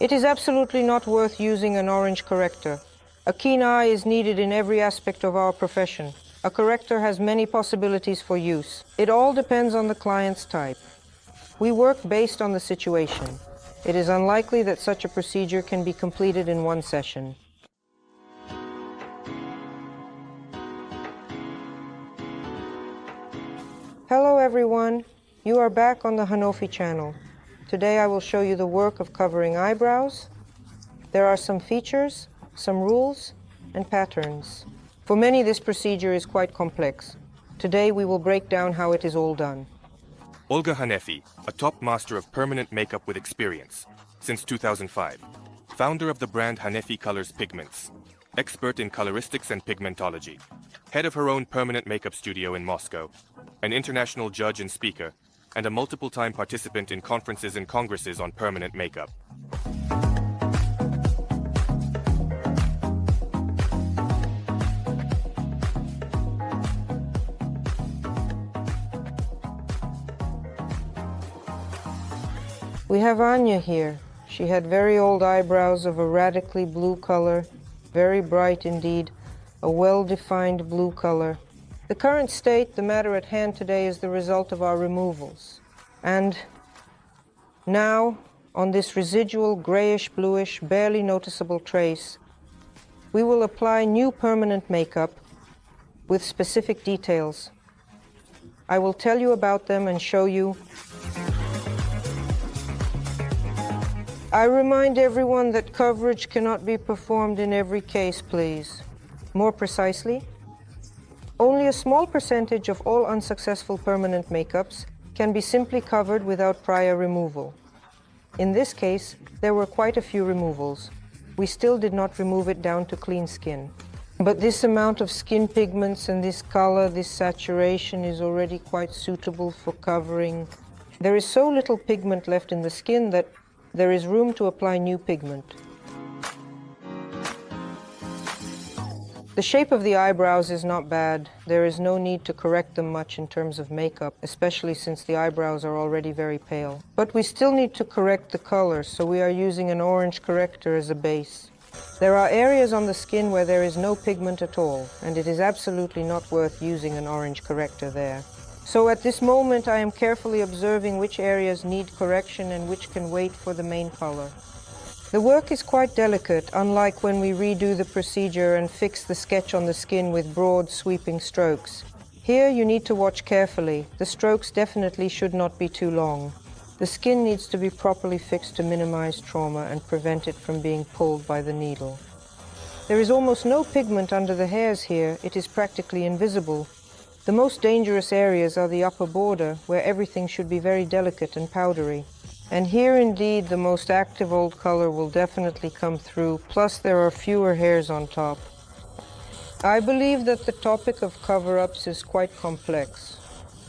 It is absolutely not worth using an orange corrector. A keen eye is needed in every aspect of our profession. A corrector has many possibilities for use. It all depends on the client's type. We work based on the situation. It is unlikely that such a procedure can be completed in one session. Hello everyone, you are back on the Hanafy channel. Today I will show you the work of covering eyebrows. There are some features, some rules, and patterns. For many, this procedure is quite complex. Today we will break down how it is all done. Olga Hanafy, a top master of permanent makeup with experience since 2005. Founder of the brand Hanafy Colors Pigments. Expert in coloristics and pigmentology. Head of her own permanent makeup studio in Moscow. An international judge and speaker, and a multiple-time participant in conferences and congresses on permanent makeup. We have Anya here. She had very old eyebrows of a radically blue color, very bright indeed, a well-defined blue color. The current state, the matter at hand today, is the result of our removals. And now, on this residual grayish-bluish, barely noticeable trace, we will apply new permanent makeup with specific details. I will tell you about them and show you. I remind everyone that coverage cannot be performed in every case, please. More precisely, only a small percentage of all unsuccessful permanent makeups can be simply covered without prior removal. In this case, there were quite a few removals. We still did not remove it down to clean skin. But this amount of skin pigments and this color, this saturation is already quite suitable for covering. There is so little pigment left in the skin that there is room to apply new pigment. The shape of the eyebrows is not bad. There is no need to correct them much in terms of makeup, especially since the eyebrows are already very pale. But we still need to correct the color, so we are using an orange corrector as a base. There are areas on the skin where there is no pigment at all, and it is absolutely not worth using an orange corrector there. So at this moment I am carefully observing which areas need correction and which can wait for the main color. The work is quite delicate, unlike when we redo the procedure and fix the sketch on the skin with broad sweeping strokes. Here you need to watch carefully. The strokes definitely should not be too long. The skin needs to be properly fixed to minimize trauma and prevent it from being pulled by the needle. There is almost no pigment under the hairs here. It is practically invisible. The most dangerous areas are the upper border, where everything should be very delicate and powdery. And here indeed the most active old color will definitely come through, plus there are fewer hairs on top. I believe that the topic of cover-ups is quite complex,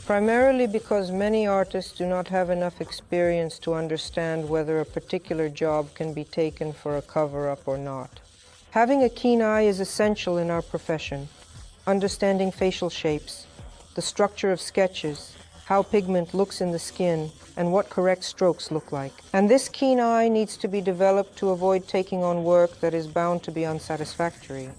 primarily because many artists do not have enough experience to understand whether a particular job can be taken for a cover-up or not. Having a keen eye is essential in our profession. Understanding facial shapes, the structure of sketches, how pigment looks in the skin, and what correct strokes look like. And this keen eye needs to be developed to avoid taking on work that is bound to be unsatisfactory.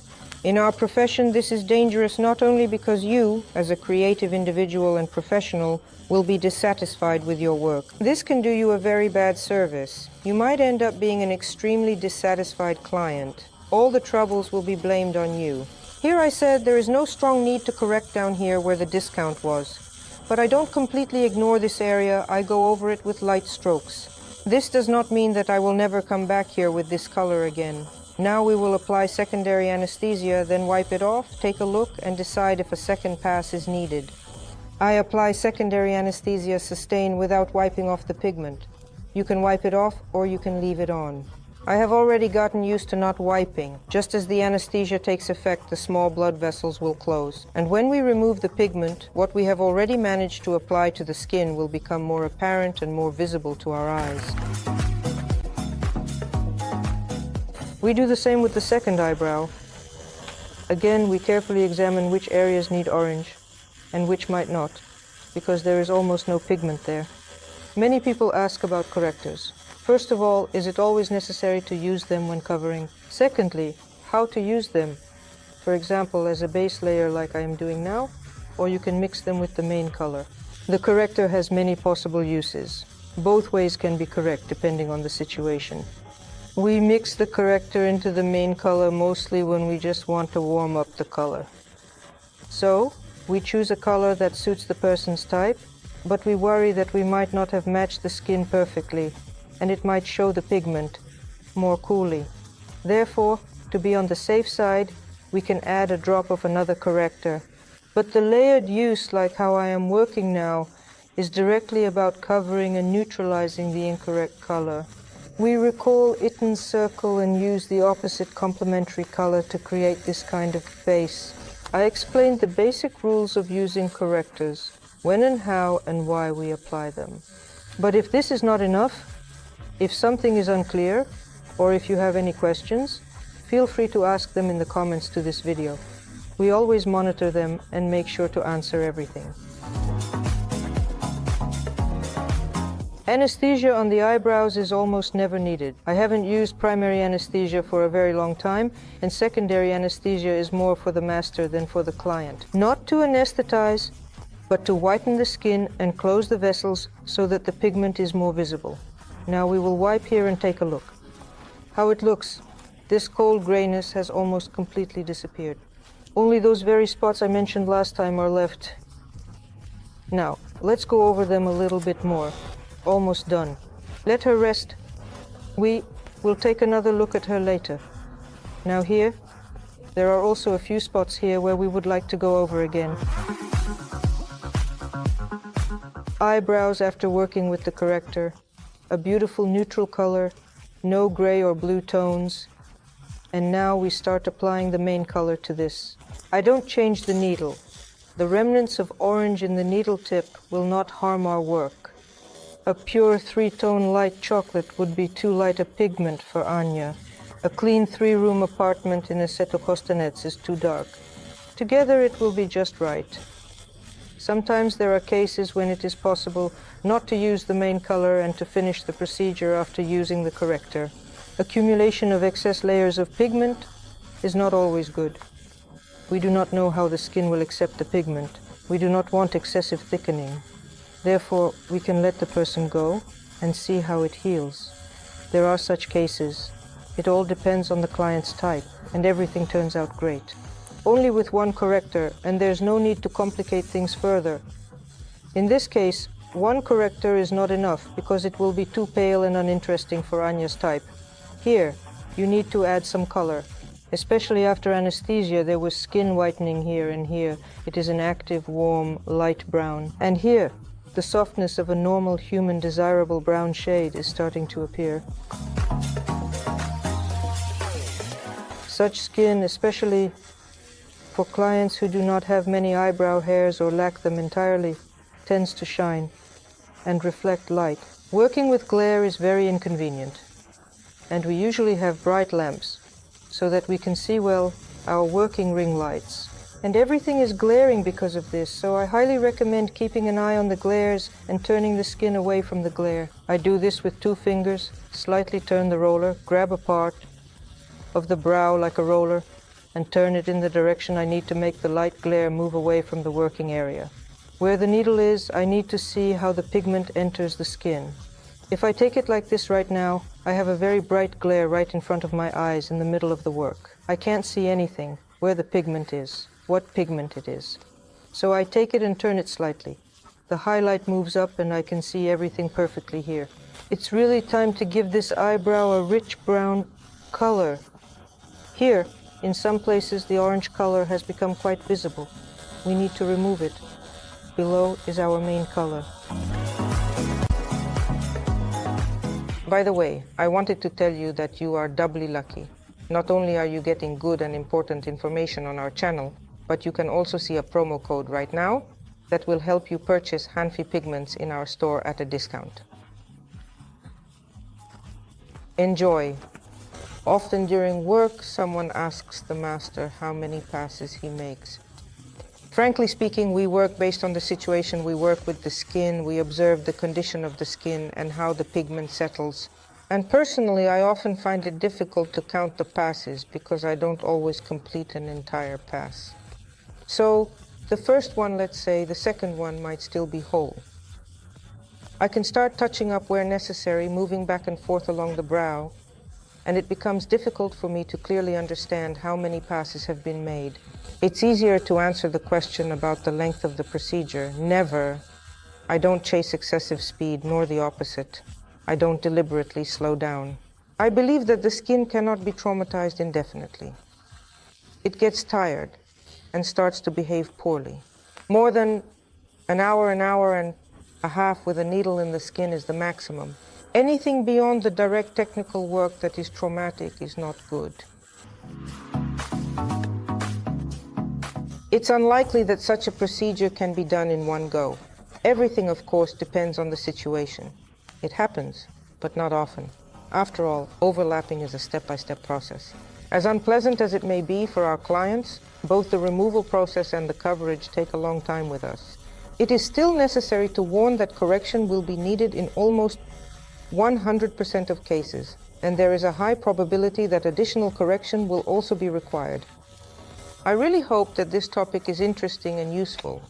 In our profession, this is dangerous not only because you, as a creative individual and professional, will be dissatisfied with your work. This can do you a very bad service. You might end up being an extremely dissatisfied client. All the troubles will be blamed on you. Here I said there is no strong need to correct down here where the discount was. But I don't completely ignore this area, I go over it with light strokes. This does not mean that I will never come back here with this color again. Now we will apply secondary anesthesia, then wipe it off, take a look, and decide if a second pass is needed. I apply secondary anesthesia sustain without wiping off the pigment. You can wipe it off or you can leave it on. I have already gotten used to not wiping. Just as the anesthesia takes effect, the small blood vessels will close. And when we remove the pigment, what we have already managed to apply to the skin will become more apparent and more visible to our eyes. We do the same with the second eyebrow. Again, we carefully examine which areas need orange and which might not, because there is almost no pigment there. Many people ask about correctors. First of all, is it always necessary to use them when covering? Secondly, how to use them? For example, as a base layer like I am doing now, or you can mix them with the main color. The corrector has many possible uses. Both ways can be correct depending on the situation. We mix the corrector into the main color mostly when we just want to warm up the color. So, we choose a color that suits the person's type, but we worry that we might not have matched the skin perfectly, and it might show the pigment more coolly. Therefore, to be on the safe side, we can add a drop of another corrector. But the layered use, like how I am working now, is directly about covering and neutralizing the incorrect color. We recall Itten's circle and use the opposite complementary color to create this kind of base. I explained the basic rules of using correctors, when and how and why we apply them. But if this is not enough, if something is unclear, or if you have any questions, feel free to ask them in the comments to this video. We always monitor them and make sure to answer everything. Anesthesia on the eyebrows is almost never needed. I haven't used primary anesthesia for a very long time, and secondary anesthesia is more for the master than for the client. Not to anesthetize, but to whiten the skin and close the vessels so that the pigment is more visible. Now we will wipe here and take a look. How it looks. This cold grayness has almost completely disappeared. Only those very spots I mentioned last time are left. Now, let's go over them a little bit more. Almost done. Let her rest. We will take another look at her later. Now here, there are also a few spots here where we would like to go over again. Eyebrows after working with the corrector. A beautiful neutral color, no gray or blue tones. And now we start applying the main color to this. I don't change the needle. The remnants of orange in the needle tip will not harm our work. A pure 3-tone light chocolate would be too light a pigment for Anya. A clean 3-room apartment in Assetto Costanets is too dark. Together it will be just right. Sometimes there are cases when it is possible not to use the main color and to finish the procedure after using the corrector. Accumulation of excess layers of pigment is not always good. We do not know how the skin will accept the pigment. We do not want excessive thickening. Therefore, we can let the person go and see how it heals. There are such cases. It all depends on the client's type, and everything turns out great. Only with one corrector, and there's no need to complicate things further. In this case, one corrector is not enough, because it will be too pale and uninteresting for Anya's type. Here, you need to add some color. Especially after anesthesia, there was skin whitening here and here. It is an active, warm, light brown. And here, the softness of a normal human desirable brown shade is starting to appear. Such skin, especially for clients who do not have many eyebrow hairs or lack them entirely, tends to shine and reflect light. Working with glare is very inconvenient, and we usually have bright lamps so that we can see well our working ring lights. And everything is glaring because of this, so I highly recommend keeping an eye on the glares and turning the skin away from the glare. I do this with 2 fingers, slightly turn the roller, grab a part of the brow like a roller, and turn it in the direction I need to make the light glare move away from the working area. Where the needle is, I need to see how the pigment enters the skin. If I take it like this right now, I have a very bright glare right in front of my eyes in the middle of the work. I can't see anything, where the pigment is, what pigment it is. So I take it and turn it slightly. The highlight moves up and I can see everything perfectly here. It's really time to give this eyebrow a rich brown color. Here, in some places, the orange color has become quite visible. We need to remove it. Below is our main color. By the way, I wanted to tell you that you are doubly lucky. Not only are you getting good and important information on our channel, but you can also see a promo code right now that will help you purchase Hanafy pigments in our store at a discount. Enjoy! Often during work, someone asks the master how many passes he makes. Frankly speaking, we work based on the situation. We work with the skin, we observe the condition of the skin and how the pigment settles. And personally, I often find it difficult to count the passes because I don't always complete an entire pass. So, the first one, let's say, the second one might still be whole. I can start touching up where necessary, moving back and forth along the brow, and it becomes difficult for me to clearly understand how many passes have been made. It's easier to answer the question about the length of the procedure. Never. I don't chase excessive speed, nor the opposite. I don't deliberately slow down. I believe that the skin cannot be traumatized indefinitely. It gets tired and starts to behave poorly. More than an hour and a half with a needle in the skin is the maximum. Anything beyond the direct technical work that is traumatic is not good. It's unlikely that such a procedure can be done in one go. Everything, of course, depends on the situation. It happens, but not often. After all, overlapping is a step-by-step process. As unpleasant as it may be for our clients, both the removal process and the coverage take a long time with us. It is still necessary to warn that correction will be needed in almost 100% of cases, and there is a high probability that additional correction will also be required. I really hope that this topic is interesting and useful.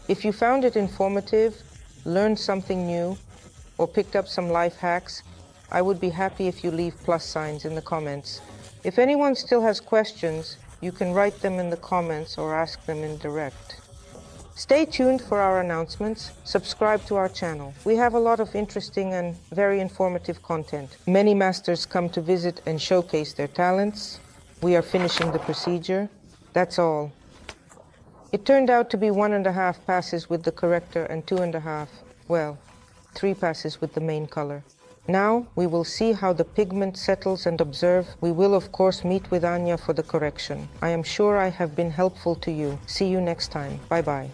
If you found it informative, learned something new, or picked up some life hacks, I would be happy if you leave plus signs in the comments. If anyone still has questions, you can write them in the comments or ask them in direct. Stay tuned for our announcements. Subscribe to our channel. We have a lot of interesting and very informative content. Many masters come to visit and showcase their talents. We are finishing the procedure. That's all. It turned out to be 1.5 passes with the corrector and 2.5, well, 3 passes with the main color. Now we will see how the pigment settles and observe. We will of course meet with Anya for the correction. I am sure I have been helpful to you. See you next time. Bye-bye.